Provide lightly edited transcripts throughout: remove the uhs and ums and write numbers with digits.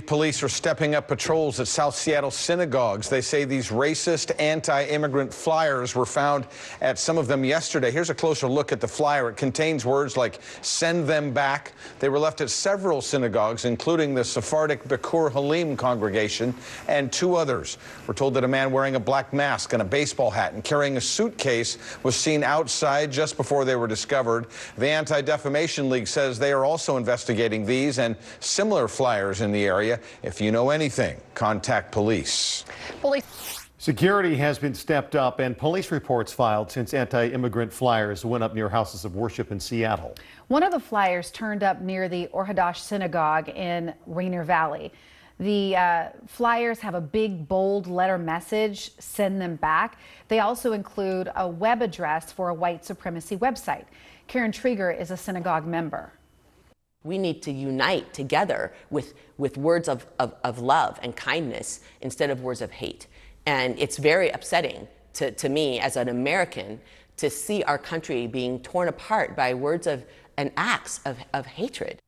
Police are stepping up patrols at South Seattle synagogues. They say these racist anti-immigrant flyers were found at some of them yesterday. Here's a closer look at the flyer. It contains words like "send them back." They were left at several synagogues, including the Sephardic Bikur Halim congregation and two others. We're told that a man wearing a black mask and a baseball hat and carrying a suitcase was seen outside just before they were discovered. The Anti-Defamation League says they are also investigating these and similar flyers in the area. If you know anything, contact police. Security has been stepped up and police reports filed since anti-immigrant flyers went up near houses of worship in Seattle. One of the flyers turned up near the Orthodox Synagogue in Rainier Valley. The flyers have a big, bold letter message, "Send them back." They also include a web address for a white supremacy website. Karen Trieger is a synagogue member. We need to unite together with words of love and kindness instead of words of hate. And it's very upsetting to me as an American to see our country being torn apart by words of and acts of hatred.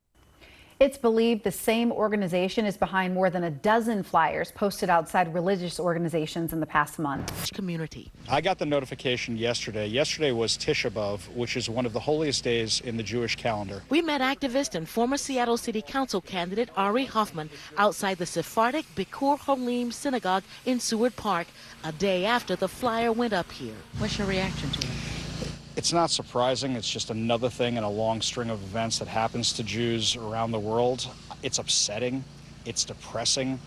It's believed the same organization is behind more than a dozen flyers posted outside religious organizations in the past month. Community. I got the notification yesterday. Yesterday was Tisha B'Av, which is one of the holiest days in the Jewish calendar. We met activist and former Seattle City Council candidate Ari Hoffman outside the Sephardic Bikur Halim Synagogue in Seward Park a day after the flyer went up here. What's your reaction to it? It's not surprising. It's just another thing in a long string of events that happens to Jews around the world. It's upsetting. It's depressing.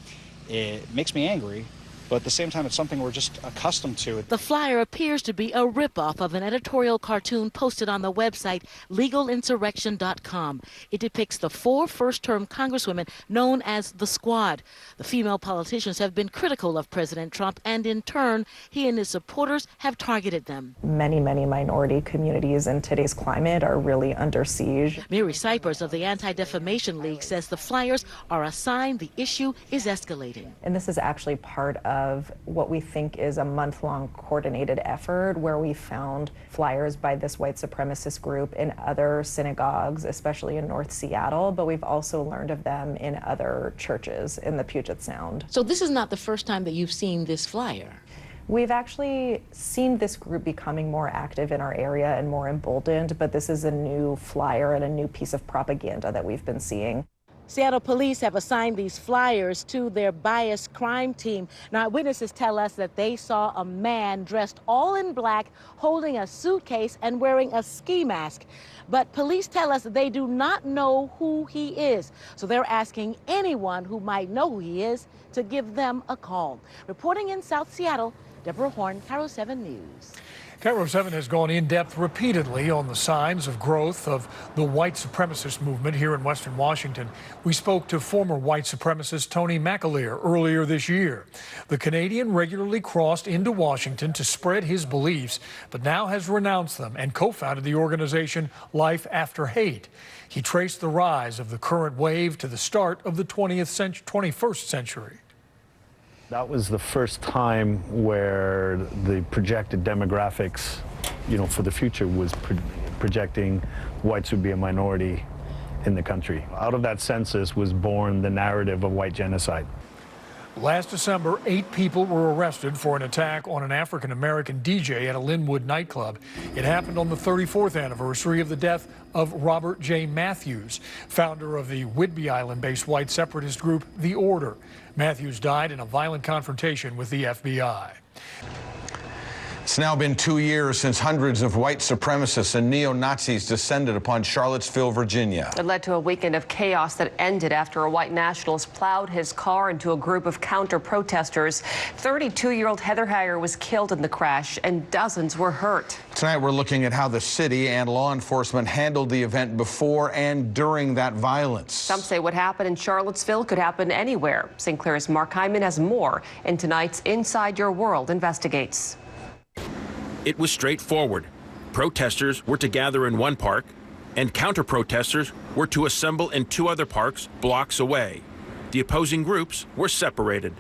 It makes me angry. But at the same time, it's something we're just accustomed to. The flyer appears to be a ripoff of an editorial cartoon posted on the website legalinsurrection.com. It depicts the four first-term congresswomen known as the Squad. The female politicians have been critical of President Trump, and in turn, he and his supporters have targeted them. Many minority communities in today's climate are really under siege. Mary Cypers of the Anti-Defamation League says the flyers are a sign the issue is escalating. And this is actually part of what we think is a month-long coordinated effort where we found flyers by this white supremacist group in other synagogues, especially in North Seattle, but we've also learned of them in other churches in the Puget Sound. So this is not the first time that you've seen this flyer. We've actually seen this group becoming more active in our area and more emboldened, but this is a new flyer and a new piece of propaganda that we've been seeing. Seattle police have assigned these flyers to their bias crime team. Now, witnesses tell us that they saw a man dressed all in black, holding a suitcase and wearing a ski mask. But police tell us they do not know who he is. So they're asking anyone who might know who he is to give them a call. Reporting in South Seattle, Deborah Horn, KIRO 7 News. KIRO 7 has gone in depth repeatedly on the signs of growth of the white supremacist movement here in Western Washington. We spoke to former white supremacist Tony McAleer earlier this year. The Canadian regularly crossed into Washington to spread his beliefs, but now has renounced them and co-founded the organization Life After Hate. He traced the rise of the current wave to the start of the 21st century. That was the first time where the projected demographics, for the future was projecting whites would be a minority in the country. Out of that census was born the narrative of white genocide. Last December, 8 people were arrested for an attack on an African-American DJ at a Linwood nightclub. It happened on the 34th anniversary of the death of Robert J. Matthews, founder of the Whidbey Island-based white separatist group, The Order. Matthews died in a violent confrontation with the FBI. It's now been 2 years since hundreds of white supremacists and neo-Nazis descended upon Charlottesville, Virginia. It led to a weekend of chaos that ended after a white nationalist plowed his car into a group of counter-protesters. 32-year-old Heather Heyer was killed in the crash, and dozens were hurt. Tonight, we're looking at how the city and law enforcement handled the event before and during that violence. Some say what happened in Charlottesville could happen anywhere. St. Clair's Mark Hyman has more in tonight's Inside Your World Investigates. It was straightforward. Protesters were to gather in one park, and counter-protesters were to assemble in 2 other parks blocks away. The opposing groups were separated.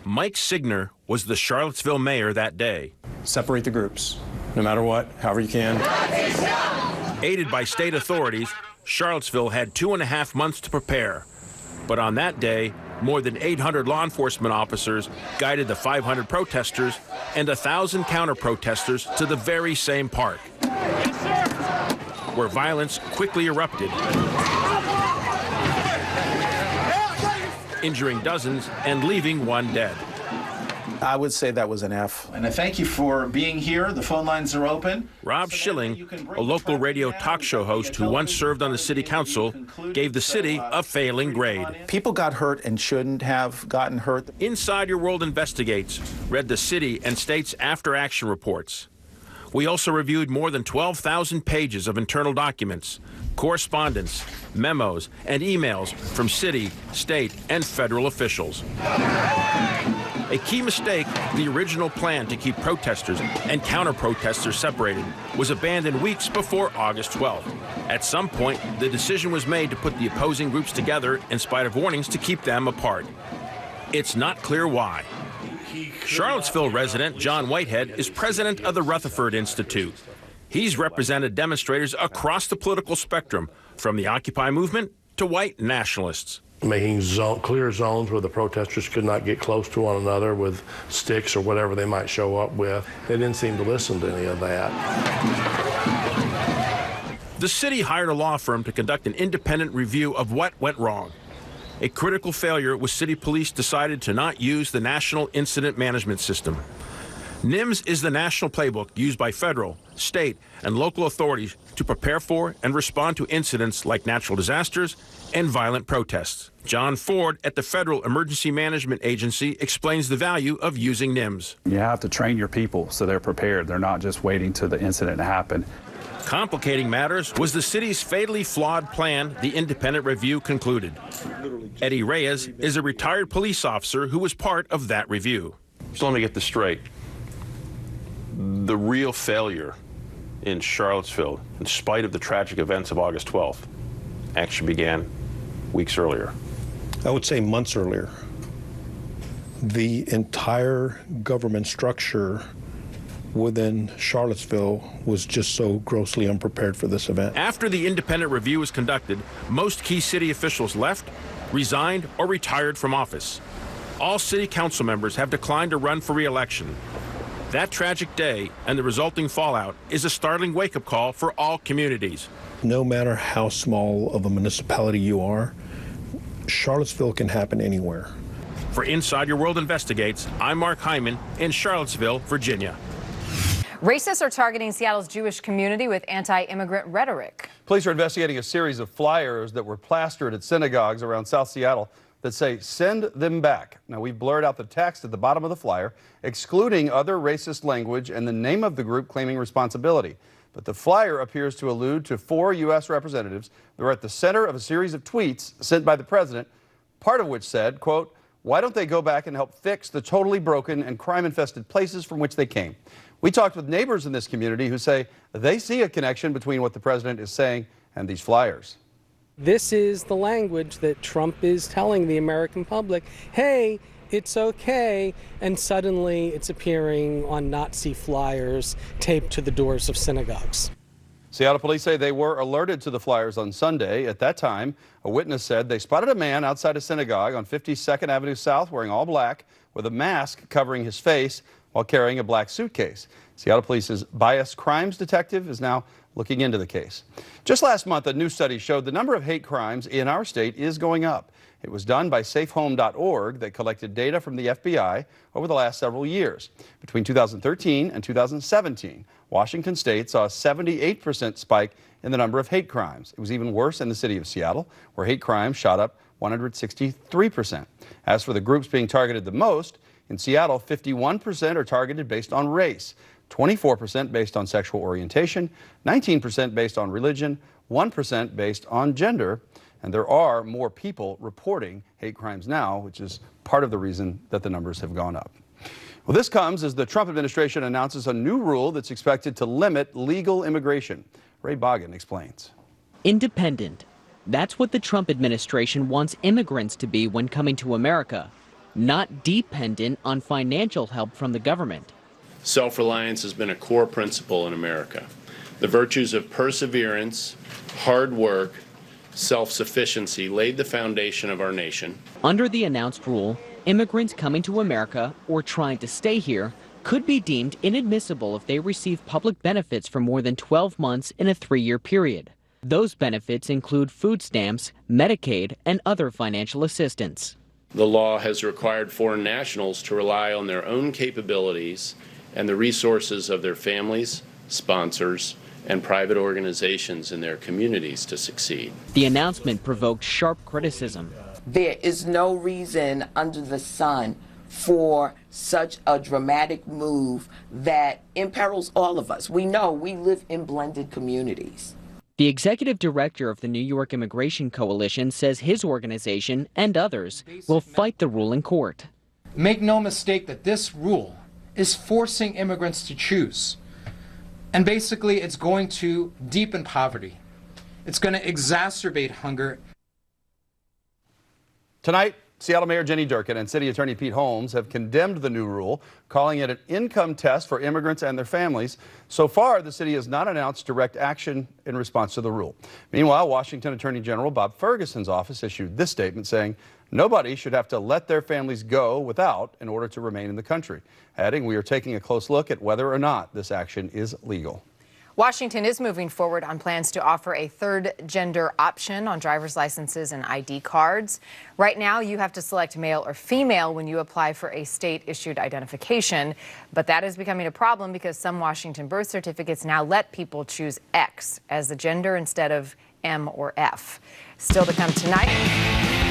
Mike Signer was the Charlottesville mayor that day. Separate the groups, no matter what, however you can. Aided by state authorities, Charlottesville had 2.5 months to prepare. But on that day, More than 800 law enforcement officers guided the 500 protesters and 1,000 counter-protesters to the very same park, where violence quickly erupted, injuring dozens and leaving one dead. I would say that was an F. And I thank you for being here. The phone lines are open. Rob Schilling, a local radio talk show host who once served on the city council, gave the city a failing grade. People got hurt and shouldn't have gotten hurt. Inside Your World Investigates read the city and state's after-action reports. We also reviewed more than 12,000 pages of internal documents, correspondence, memos, and emails from city, state, and federal officials. A key mistake, the original plan to keep protesters and counter-protesters separated was abandoned weeks before August 12th. At some point, the decision was made to put the opposing groups together in spite of warnings to keep them apart. It's not clear why. Charlottesville resident John Whitehead is president of the Rutherford Institute. He's represented demonstrators across the political spectrum, from the Occupy movement to white nationalists. Making clear zones where the protesters could not get close to one another with sticks or whatever they might show up with. They didn't seem to listen to any of that. The city hired a law firm to conduct an independent review of what went wrong. A critical failure was city police decided to not use the National Incident Management System. NIMS is the national playbook used by federal, state, and local authorities to prepare for and respond to incidents like natural disasters and violent protests. John Ford at the Federal Emergency Management Agency explains the value of using NIMS. You have to train your people so they're prepared. They're not just waiting till the incident to happen. Complicating matters was the city's fatally flawed plan, the independent review concluded. Eddie Reyes is a retired police officer who was part of that review. So let me get this straight. The real failure in Charlottesville, in spite of the tragic events of August 12th, actually began weeks earlier. I would say months earlier. The entire government structure within Charlottesville was just so grossly unprepared for this event. After the independent review was conducted, most key city officials left, resigned, or retired from office. All city council members have declined to run for re-election. That tragic day and the resulting fallout is a startling wake-up call for all communities. No matter how small of a municipality you are, Charlottesville can happen anywhere. For Inside Your World Investigates, I'm Mark Hyman in Charlottesville, Virginia. Racists are targeting Seattle's Jewish community with anti-immigrant rhetoric. Police are investigating a series of flyers that were plastered at synagogues around South Seattle that say, "Send them back." Now, we've blurred out the text at the bottom of the flyer, excluding other racist language and the name of the group claiming responsibility. But the flyer appears to allude to 4 U.S. representatives that were at the center of a series of tweets sent by the president, part of which said, quote, "Why don't they go back and help fix the totally broken and crime-infested places from which they came?" We talked with neighbors in this community who say they see a connection between what the president is saying and these flyers. This is the language that Trump is telling the American public, hey, it's okay, and suddenly it's appearing on Nazi flyers taped to the doors of synagogues. Seattle police say they were alerted to the flyers on Sunday. At that time, a witness said they spotted a man outside a synagogue on 52nd Avenue South wearing all black with a mask covering his face while carrying a black suitcase. Seattle Police's biased crimes detective is now looking into the case. Just last month, a new study showed the number of hate crimes in our state is going up. It was done by safehome.org that collected data from the FBI over the last several years. Between 2013 and 2017, Washington state saw a 78% spike in the number of hate crimes. It was even worse in the city of Seattle, where hate crimes shot up 163%. As for the groups being targeted the most, in Seattle, 51% are targeted based on race, 24% based on sexual orientation, 19% based on religion, 1% based on gender. And there are more people reporting hate crimes now, which is part of the reason that the numbers have gone up. Well, this comes as the Trump administration announces a new rule that's expected to limit legal immigration. Ray Boggin explains. Independent. That's what the Trump administration wants immigrants to be when coming to America. Not dependent on financial help from the government. Self-reliance has been a core principle in America. The virtues of perseverance, hard work, self-sufficiency laid the foundation of our nation. Under the announced rule, immigrants coming to America or trying to stay here could be deemed inadmissible if they receive public benefits for more than 12 months in a 3-year period. Those benefits include food stamps, Medicaid, and other financial assistance. The law has required foreign nationals to rely on their own capabilities and the resources of their families, sponsors, and private organizations in their communities to succeed. The announcement provoked sharp criticism. There is no reason under the sun for such a dramatic move that imperils all of us. We know we live in blended communities. The executive director of the New York Immigration Coalition says his organization and others will fight the rule in court. Make no mistake that this rule is forcing immigrants to choose. And basically, it's going to deepen poverty. It's going to exacerbate hunger. Tonight, Seattle Mayor Jenny Durkan and City Attorney Pete Holmes have condemned the new rule, calling it an income test for immigrants and their families. So far, the city has not announced direct action in response to the rule. Meanwhile, Washington Attorney General Bob Ferguson's office issued this statement saying nobody should have to let their families go without in order to remain in the country, adding we are taking a close look at whether or not this action is legal. Washington is moving forward on plans to offer a third gender option on driver's licenses and ID cards. Right now, you have to select male or female when you apply for a state-issued identification, but that is becoming a problem because some Washington birth certificates now let people choose X as the gender instead of M or F. Still to come tonight.